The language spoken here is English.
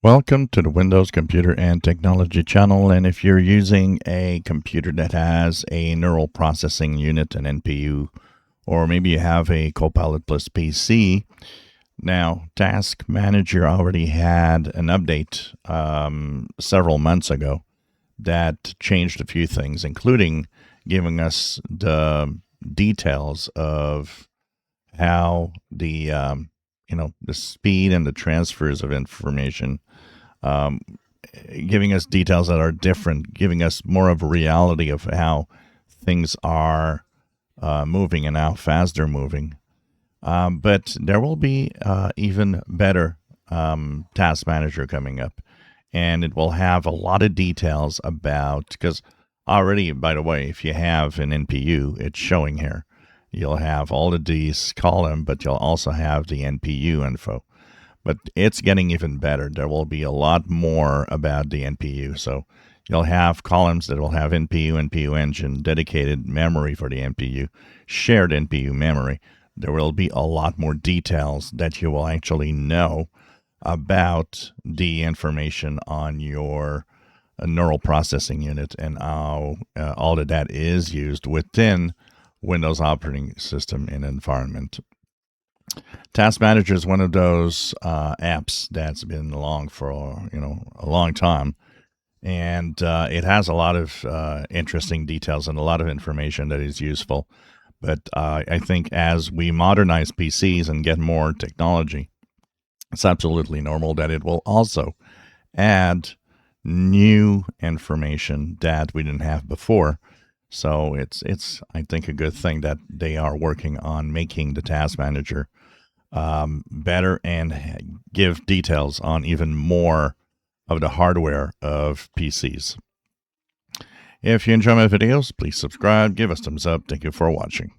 Welcome to the Windows Computer and Technology channel. And if you're using a computer that has a neural processing unit, an NPU, or maybe you have a Copilot Plus PC, now Task Manager already had an update several months ago that changed a few things, including giving us the details of how the speed and the transfers of information, um, giving us details that are different, giving us more of a reality of how things are moving and how fast they're moving. But there will be even better task manager coming up, and it will have a lot of details about, because already, by the way, if you have an NPU, it's showing here. You'll have all of these column, but you'll also have the NPU info. But it's getting even better. There will be a lot more about the NPU. So you'll have columns that will have NPU, NPU engine, dedicated memory for the NPU, shared NPU memory. There will be a lot more details that you will actually know about the information on your neural processing unit and how all of that is used within Windows operating system and environment. Task Manager is one of those apps that's been along for a long time, and it has a lot of interesting details and a lot of information that is useful. But I think as we modernize PCs and get more technology, it's absolutely normal that it will also add new information that we didn't have before. So it's I think a good thing that they are working on making the Task Manager better and give details on even more of the hardware of PCs. If you enjoy my videos, please subscribe, give us a thumbs up. Thank you for watching.